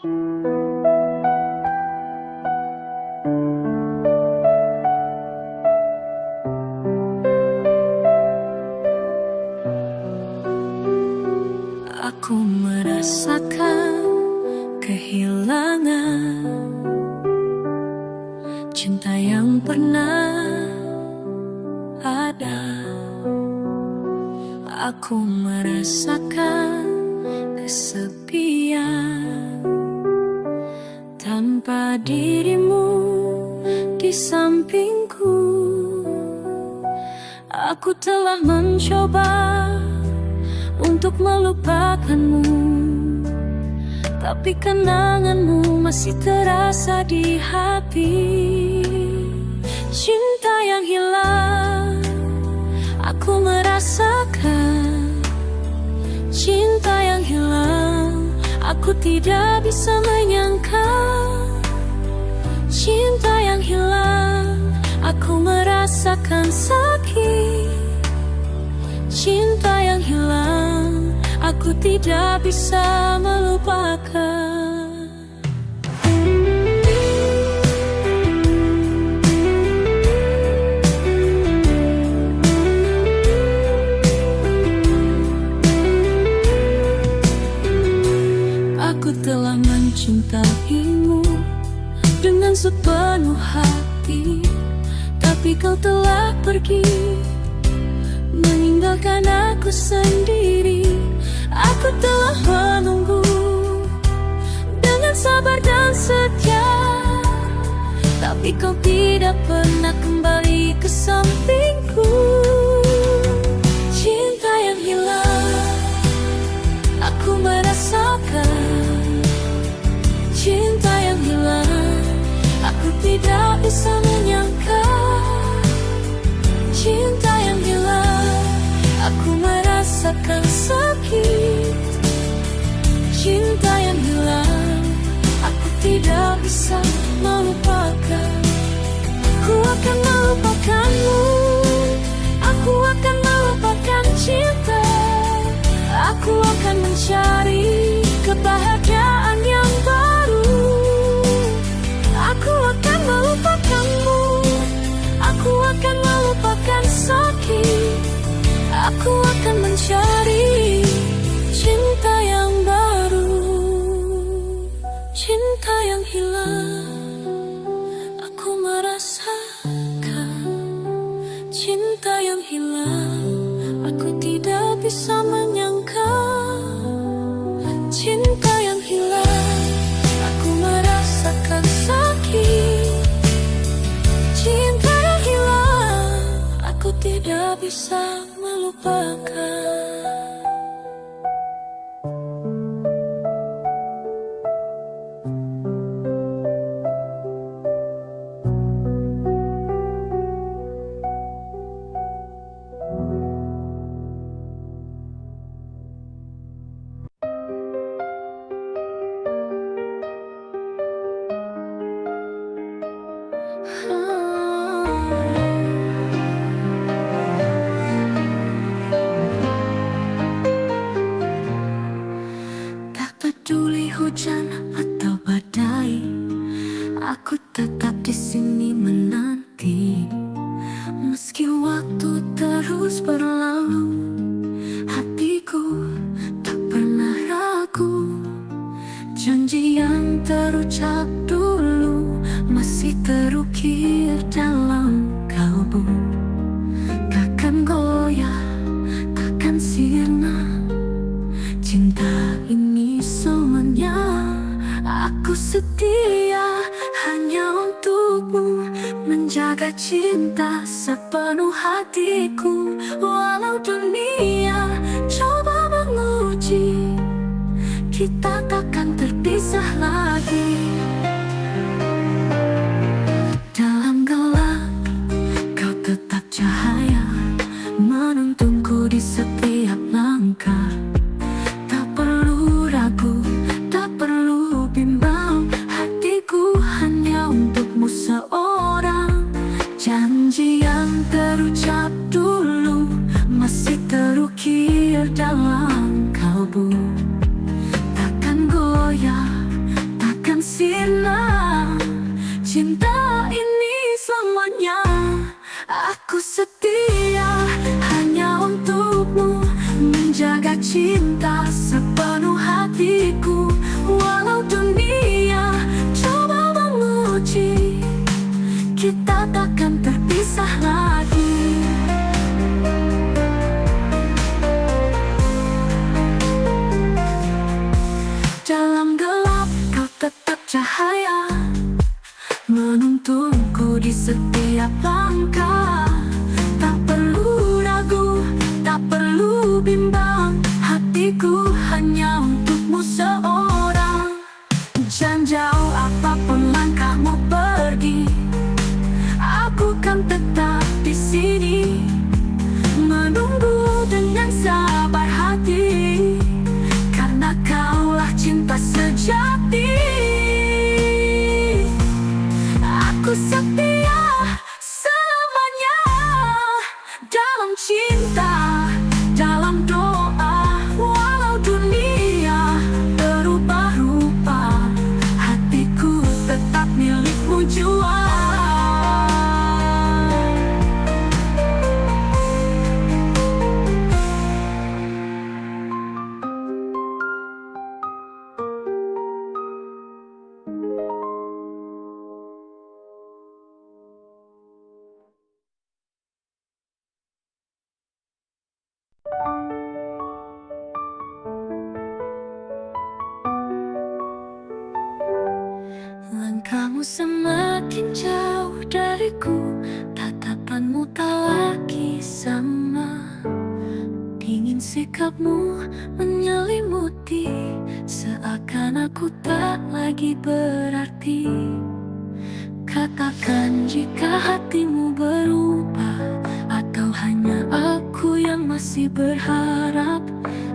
Aku merasakan kehilangan cinta yang pernah ada. Aku merasakan kesepian tanpa dirimu di sampingku. Aku telah mencoba untuk melupakanmu, tapi kenanganmu masih terasa di hati. Cinta yang hilang, aku merasakan. Cinta yang hilang, aku tidak bisa menyangka. Cinta yang hilang, aku merasakan sakit. Cinta yang hilang, aku tidak bisa melupakan. Aku telah mencintaimu dengan sepenuh hati, tapi kau telah pergi meninggalkan aku sendiri. Aku telah menunggu dengan sabar dan setia, tapi kau tidak pernah kembali ke sampingku. Cinta yang hilang, aku merasakan. Cinta yang hilang, aku tidak bisa menyangka. Cinta yang hilang, aku merasakan sakit. Cinta yang hilang, aku tidak bisa melupakan. Ku akan melupakanmu, aku akan melupakan cinta. Aku akan mencari kebahagiaan yang baru. Aku akan melupakanmu, aku akan melupakan sakit. Aku akan mencari cinta yang baru. Cinta yang hilang, aku merasakan. Cinta yang hilang, aku tidak bisa menyangka. Cinta yang hilang, aku merasakan sakit. Cinta yang hilang, aku tidak bisa melupakan. Hujan atau badai, aku tetap di sini menanti. Meski waktu terus berlalu, hatiku tak pernah ragu. Janji yang terucap dulu masih terukir dalam kalbu. Takkan goyah, takkan sirna. Cinta ini semuanya, aku setia hanya untukmu. Menjaga cinta sepenuh hatiku. Walau dunia coba menguji, kita takkan terpisah lagi. Dalam gelap, kau tetap cahaya, menuntunku di setiap langkah. Tak perlu bimbang, hatiku hanya untukmu seorang. Janji yang terucap dulu masih terukir dalam kalbu. Takkan goyah, cinta sepenuh hatiku. Walau dunia coba menguji, kita takkan terpisah lagi. Dalam gelap kau tetap cahaya, menuntunku di setiap langkah. Tak perlu ragu, tak perlu bimbang, hatiku hanya untukmu seorang. Jangan jauh apapun langkahmu pergi, aku kan tetap di sini, menunggu dengan sabar hati, karena kaulah cinta sejati. Aku setia selamanya dalam cinta, dalam doa. Walau dunia berubah rupa, hatiku tetap milikmu jua. Langkahmu semakin jauh dariku, tatapanmu tak lagi sama. Dingin sikapmu menyelimuti, seakan aku tak lagi berarti. Katakan jika hatimu berubah, atau hanya aku yang masih berharap.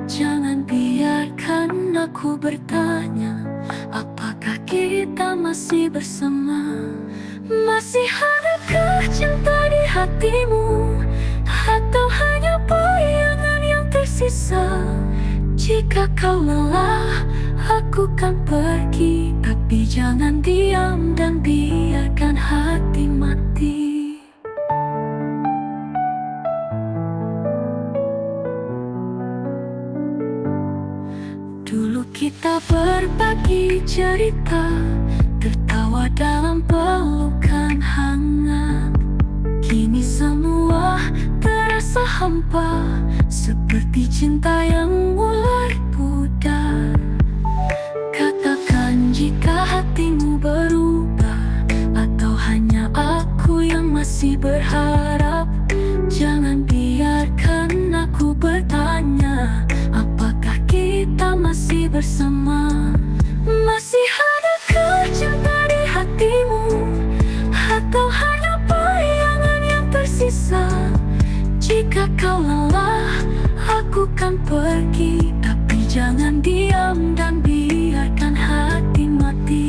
Jangan biarkan aku bertanya, apakah kita masih bersama? Masih adakah cinta di hatimu, atau hanya bayangan yang tersisa? Jika kau lelah, aku kan pergi, tapi jangan diam dan biarkan hati mati. Dulu kita berbagi cerita, tertawa dalam pelukan hangat. Kini semua terasa hampa, seperti cinta yang mulai pudar. Katakan jika hatimu berubah, atau hanya aku yang masih berharap. Jangan biarkan aku bertanya, apakah kita masih bersama? Masih adakah cinta di hatimu, atau hanya bayangan yang tersisa? Jika kau lelah, aku kan pergi, tapi jangan diam dan biarkan hati mati.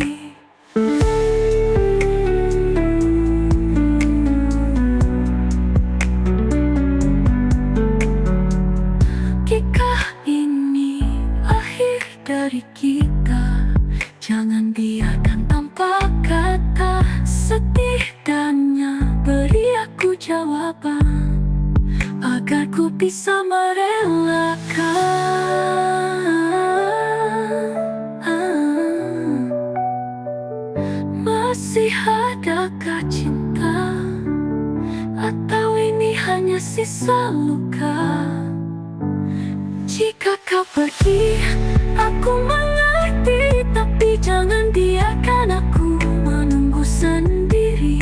Jika ini akhir dari kita, jangan biarkan tanpa kata. Setidaknya beri aku jawaban, agar ku bisa merelakan. Masih adakah cinta, atau ini hanya sisa luka? Jika kau pergi, aku mengerti, tapi jangan biarkan aku menunggu sendiri.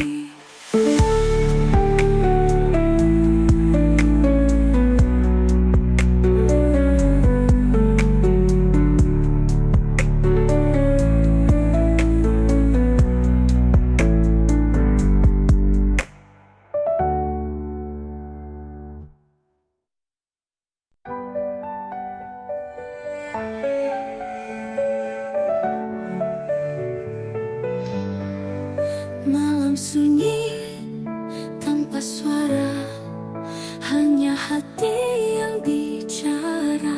Malam sunyi tanpa suara, hanya hati yang bicara.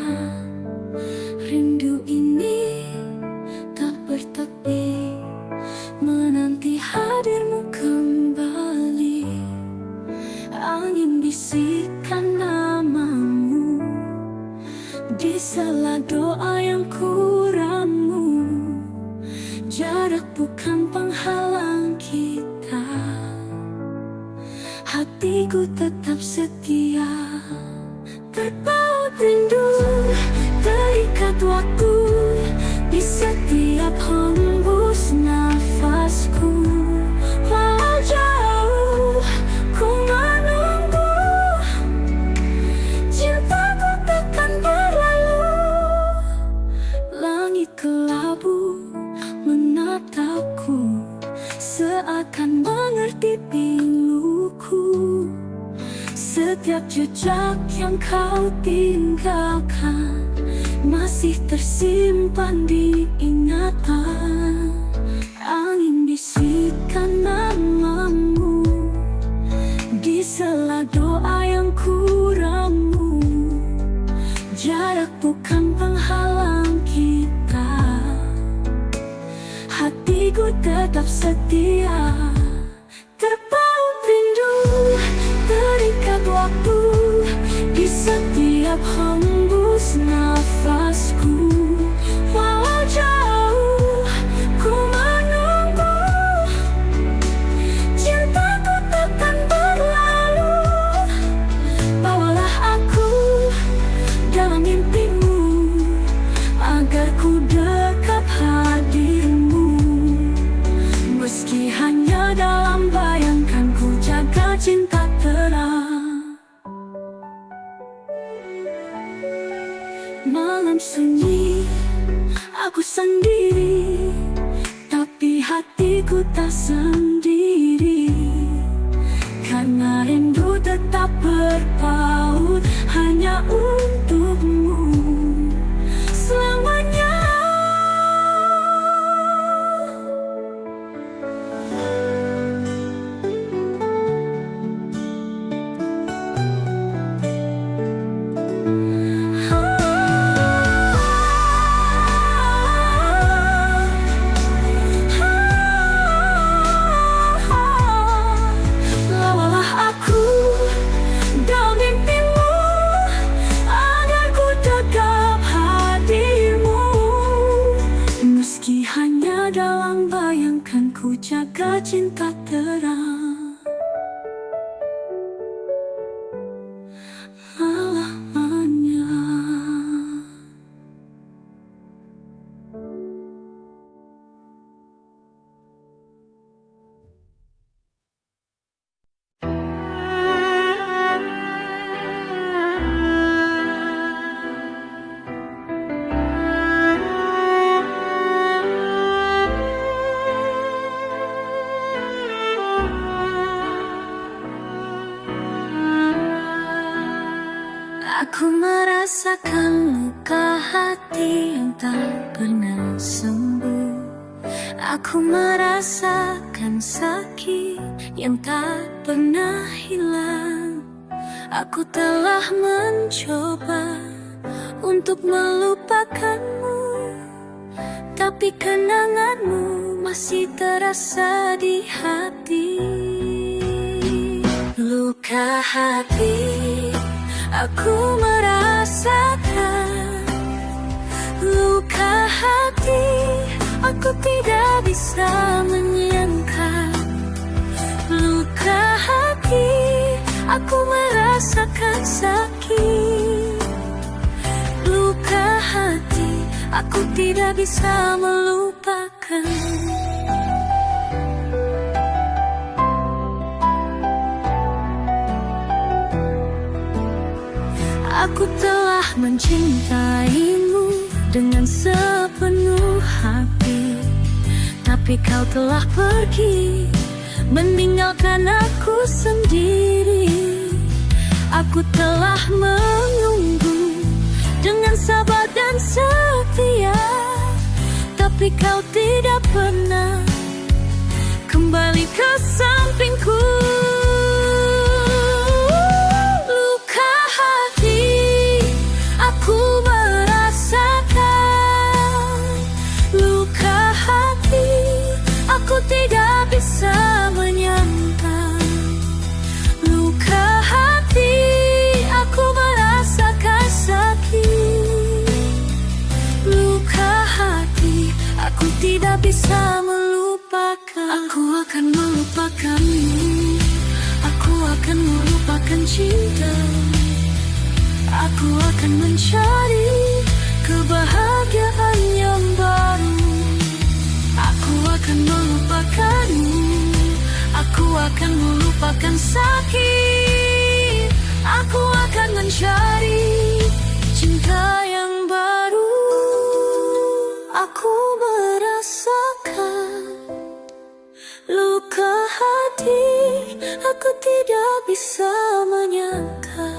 Rindu ini tak bertepi, menanti hadirmu kembali. Angin bisikkan namamu di jarak bukan penghalang kita. Hatiku tetap setia, terpaut rindu, terikat waktu di setiap hembus nafasku. Walau jauh ku menunggu, cintaku takkan berlalu. Langit kelabu menatapku, seakan mengerti piluku. Setiap jejak yang kau tinggalkan masih tersimpan di ingatan. Angin bisikan namamu di sela doa yang ku ramu. Jarak bukan penghalang kita, hatiku tetap setia. Terpaut rindu, terikat waktu di setiap hembus nafasku. Walau jauh ku menunggu, cintaku takkan berlalu. Bawalah aku dalam mimpimu, agar ku dekat hadirmu. Meski hanya dalam bayangkan, ku jaga cinta terang. Malam sunyi, aku sendiri, tapi hatiku tak sendiri. Karena rindu tetap berpaut hanya untukmu selamanya. Dalam bayangkan, ku jaga cinta terang selamanya. Aku merasakan luka hati yang tak pernah sembuh. Aku merasakan sakit yang tak pernah hilang. Aku telah mencoba untuk melupakanmu, tapi kenanganmu masih terasa di hati. Luka hati aku merasakan, luka hati aku tidak bisa menyangka. Luka hati aku merasakan sakit. Luka hati aku tidak bisa melupakan. Aku telah mencintaimu dengan sepenuh hati, tapi kau telah pergi, meninggalkan aku sendiri. Aku telah menunggu dengan sabar dan setia, tapi kau tidak pernah kembali ke sampingku. Aku tidak bisa menyangka. Luka hati aku merasakan sakit. Luka hati aku tidak bisa melupakan. melupakan. Aku akan melupakanmu. Aku akan melupakan cinta. Aku akan mencari kebahagiaan yang baru. Aku akan melupakanmu. Aku akan melupakan sakit. Aku akan mencari cinta yang baru. Aku merasakan luka hati. Aku tidak bisa menyangka.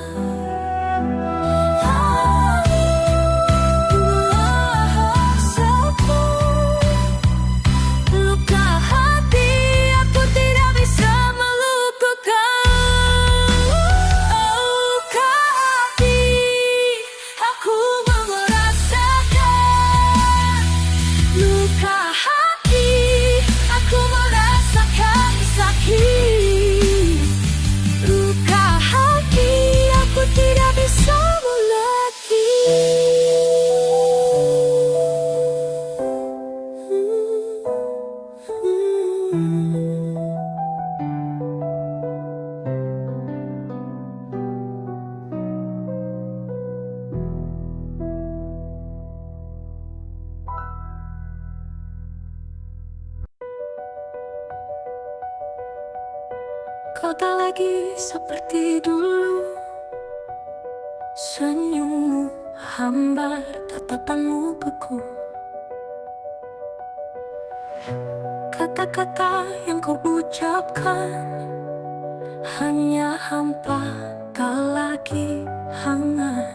Kau tak lagi seperti dulu. Senyummu hambar, tatapanmu beku. Kata-kata yang kau ucapkan hanya hampa, tak lagi hangat.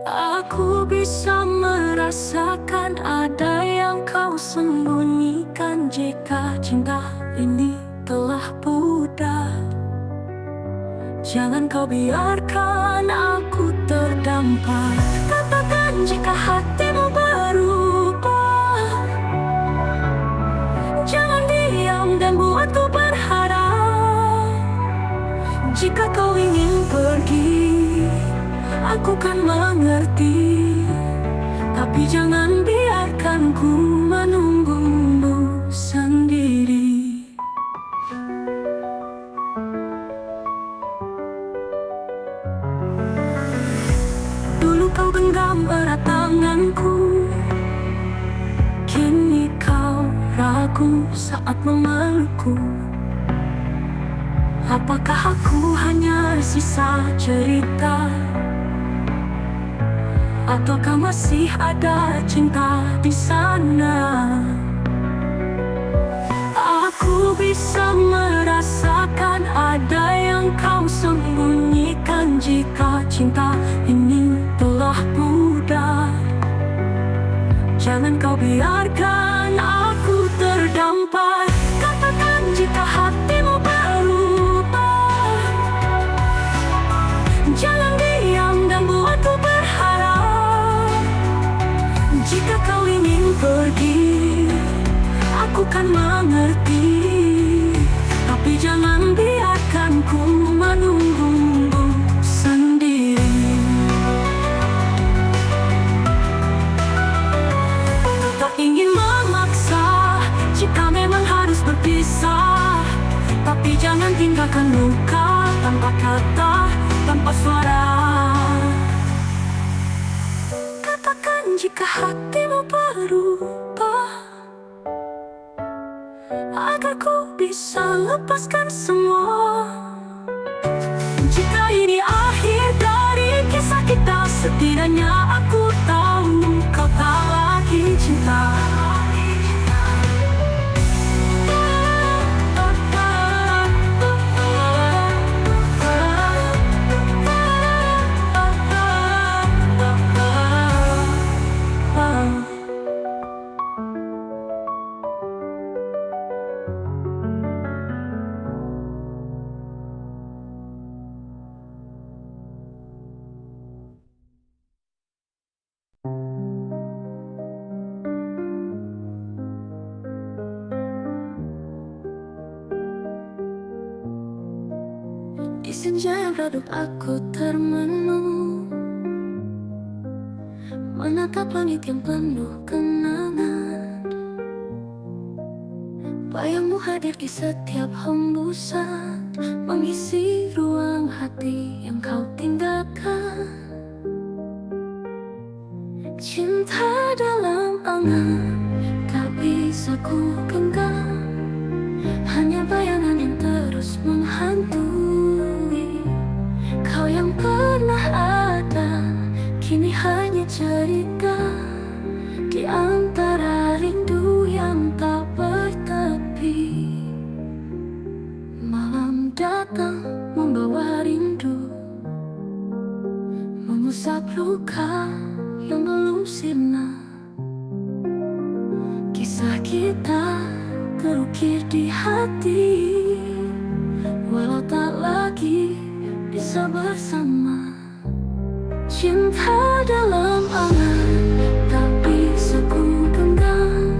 Aku bisa merasakan ada yang kau sembunyikan. Jika cinta ini telah pudar, jangan kau biarkan aku terdampar. Katakan jika hatimu berubah. Jangan diam dan buatku berharap. Jika kau ingin pergi, aku kan mengerti. Tapi jangan biarkan ku menunggumu sendiri. Dulu kau genggam erat tanganku. Kini kau ragu saat memelukku. Apakah aku hanya sisa cerita? Ataukah masih ada cinta di sana? Aku bisa merasakan ada yang kau sembunyikan. Jika cinta ini telah pudar, jangan kau biarkan aku terdampar. Katakan jika hatimu berubah. Jangan diam dan buatku berharap. Jika kau ingin pergi, aku kan mengerti. Tapi jangan biarkan ku menunggumu sendiri. Tak ingin memaksa jika memang harus berpisah. Tapi jangan tinggalkan luka tanpa kata, tanpa suara. Katakan jika hatimu berubah, agar ku bisa lepaskan semua. Jika ini akhir dari kisah kita, setidaknya aku tahu kau tak lagi cinta. Di senja yang redup aku termenung, menatap langit yang penuh kenangan. hadir di setiap hembusan, mengisi ruang hati yang kau tinggalkan. Cinta dalam angan tak bisa ku genggam, hanya bayangan yang terus menghantui. Kau yang pernah ada, kini hanya cerita di antara rindu yang tak bertepi. Malam datang membawa rindu, mengusap luka yang belum sirna. Kisah kita terukir di hati, walau tak lagi bisa bersama. Cinta dalam angan tak bisa ku genggam,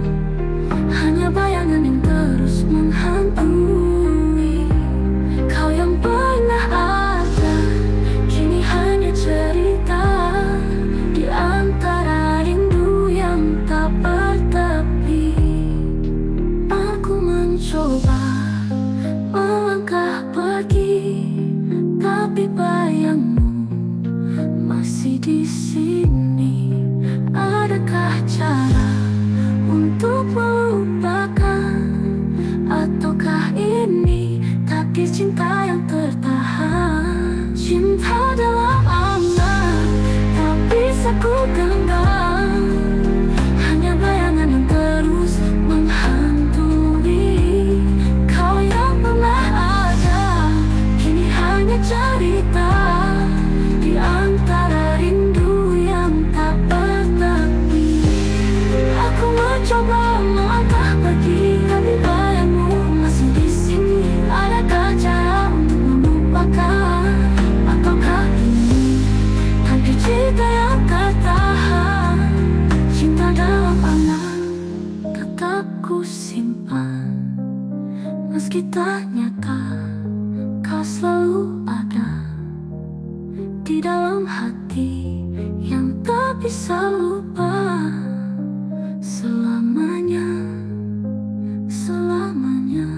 hanya bayangan yang terus menghantui. Kau yang pernah ada, kini hanya cerita di antara rindu yang tak bertepi. Aku mencoba melangkah pergi, tapi bayangmu masih di sini. Adakah cara untuk melupakan, ataukah ini takdir cinta yang tertahan? Cinta dalam angan tak bisa ku genggam, hanya bayangan yang terus menghantui. Kau yang pernah ada, kini hanya cerita di antara rindu yang tak bertepi. Aku mencoba melangkah pergi, tapi bayangmu masih di sini. Adakah cara untuk melupakan, ataukah ini takdir cinta yang tertahan? Cinta dalam angan tetap ku simpan, meski tak nyata kau selalu ada di dalam hati yang tak bisa lupa selamanya, selamanya.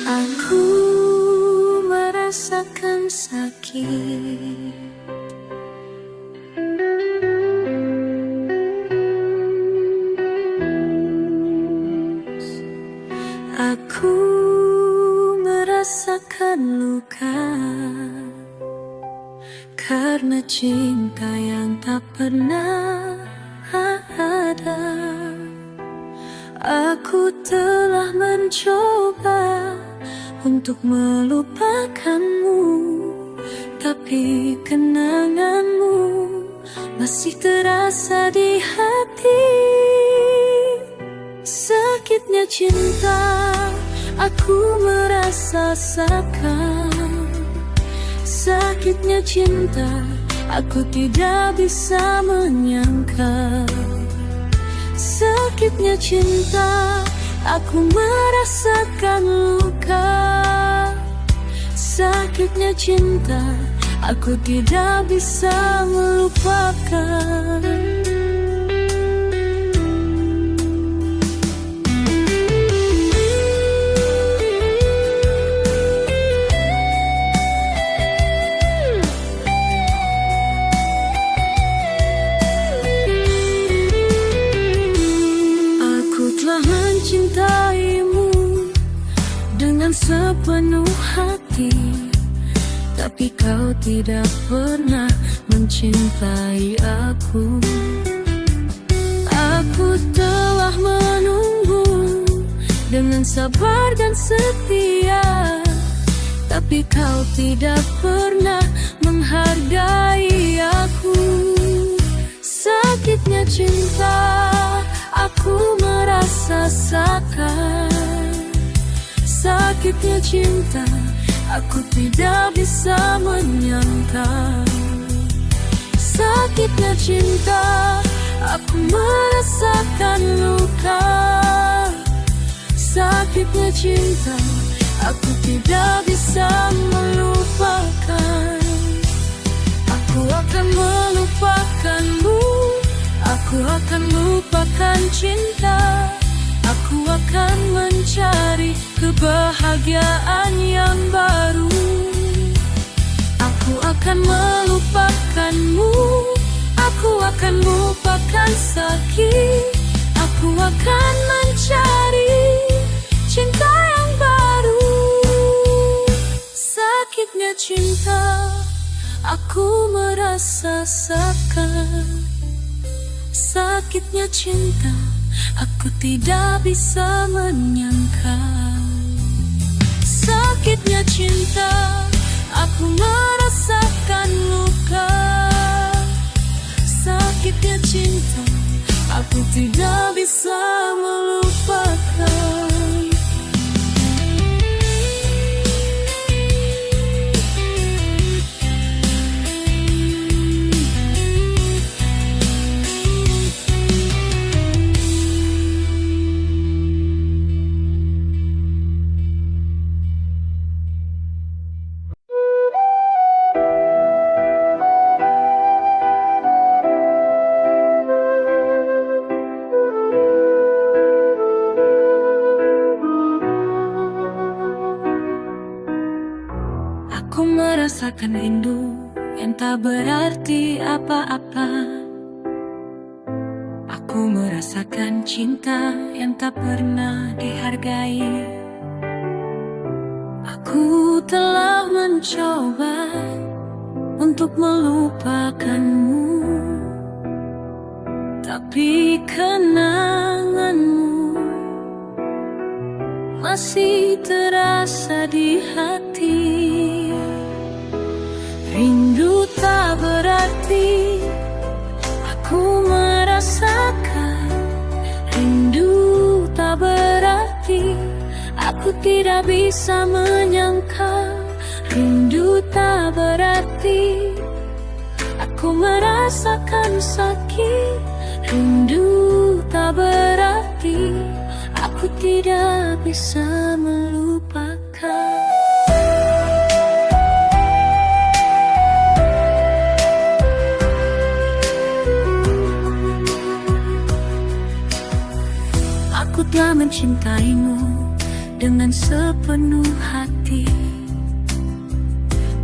Aku merasakan sakit, aku merasakan luka karena cinta yang tak pernah ada. Aku telah mencoba untuk melupakanmu, tapi kenanganmu masih terasa di hati. Sakitnya cinta aku merasakan, sakitnya cinta aku tidak bisa menyangka. Sakitnya cinta aku merasakan luka, sakitnya cinta aku tidak bisa melupakan. Aku telah mencintaimu dengan sepenuh hati, tapi kau tidak pernah mencintai aku. Aku telah menunggu dengan sabar dan setia, tapi kau tidak pernah menghargai aku. Sakitnya cinta, aku merasakan. Sakitnya cinta, aku tidak bisa menyangka. Sakitnya cinta, aku merasakan luka. Sakitnya cinta, aku tidak bisa melupakan. Aku akan melupakanmu, aku akan lupakan cinta. Aku akan mencari kebahagiaan yang baru. Aku akan melupakanmu, aku akan lupakan sakit. Aku akan mencari cinta yang baru. Sakitnya cinta, aku merasakan. Sakitnya cinta, aku tidak bisa menyangka. Sakitnya cinta, aku merasakan luka. Sakitnya cinta, aku tidak bisa melupakan. Aku merasakan rindu yang tak berarti apa-apa. Aku merasakan cinta yang tak pernah dihargai. Aku telah mencoba untuk melupakanmu, tapi kenanganmu masih terasa di hati. Rindu tak berarti, aku merasakan. Rindu tak berarti, aku tidak bisa menyangka. Rindu tak berarti, aku merasakan sakit. Rindu tak berarti, aku tidak bisa melupakan. Aku telah mencintaimu dengan sepenuh hati,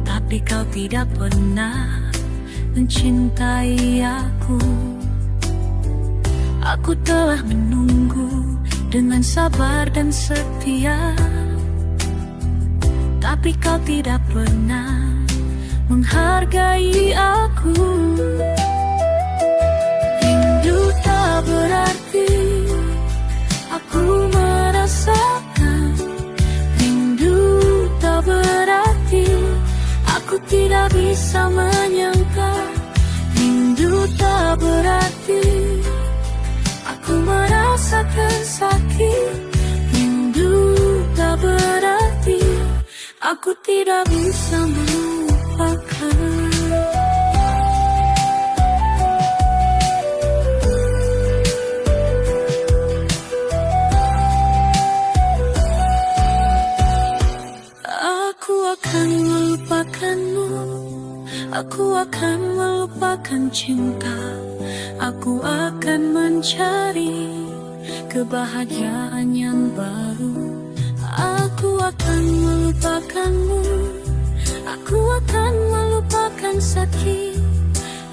tapi kau tidak pernah mencintai aku. Aku telah menunggu dengan sabar dan setia, tapi kau tidak pernah menghargai aku. Rindu tak berarti, aku merasakan. Rindu tak berarti, aku tidak bisa menyangka. Rindu tak berarti, aku merasakan sakit. Rindu tak berarti, aku tidak bisa melupakan. Aku akan melupakanmu, aku akan melupakan cinta. Aku akan mencari kebahagiaan yang baru. Aku akan melupakanmu, aku akan melupakan sakit.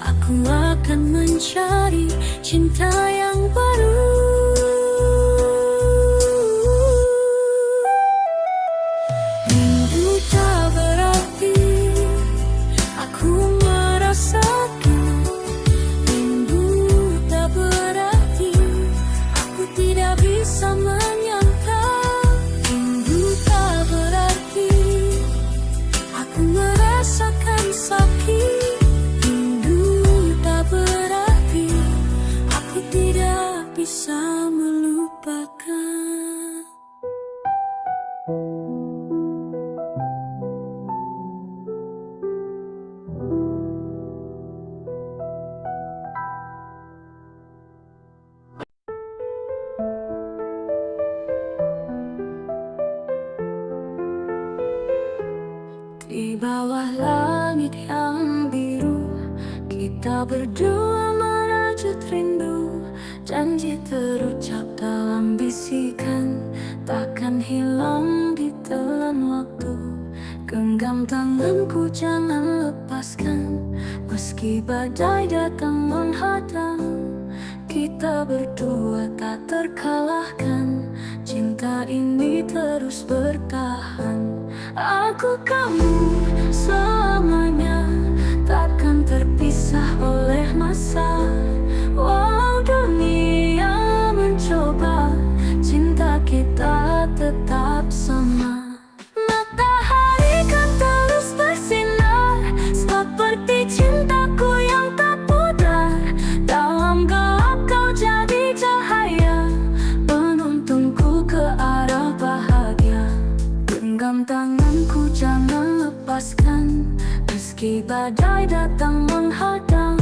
Aku akan mencari cinta yang baru. bisa menyangka rindu tak berarti. Aku merasakan sakit, rindu tak berarti. Aku tidak bisa melupakan. Di bawah langit yang biru, kita berdua merajut rindu. Janji terucap dalam bisikan, takkan hilang ditelan waktu. Genggam tanganku, jangan lepaskan, meski badai datang menghadang. Kita berdua tak terkalahkan, cinta ini terus bertahan. Aku kamu selamanya, takkan terpisah oleh masa. Walau dunia mencoba, cinta kita tetap sama. Matahari kan terus bersinar, seperti cintaku yang tak pudar. Dalam gelap kau jadi cahaya, penuntunku ke arah bahagia. Genggam tanganku, jangan lepaskan, meski badai datang menghadang.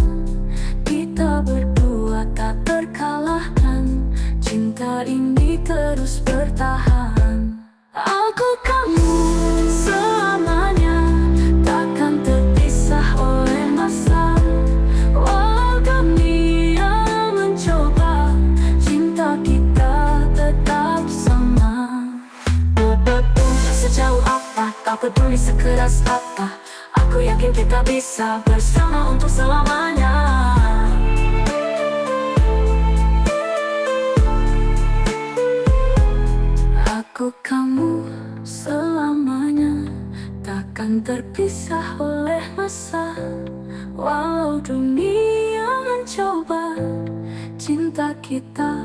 Kita berdua tak terkalahkan, cinta ini terus bertahan. Aku kamu selamanya, takkan terpisah oleh masa. Walau dunia mencoba, cinta kita tetap sama. Sejauh apa, tak peduli sekeras apa, aku yakin kita bisa bersama untuk selamanya. Aku kamu selamanya, takkan terpisah oleh masa. Walau dunia mencoba, cinta kita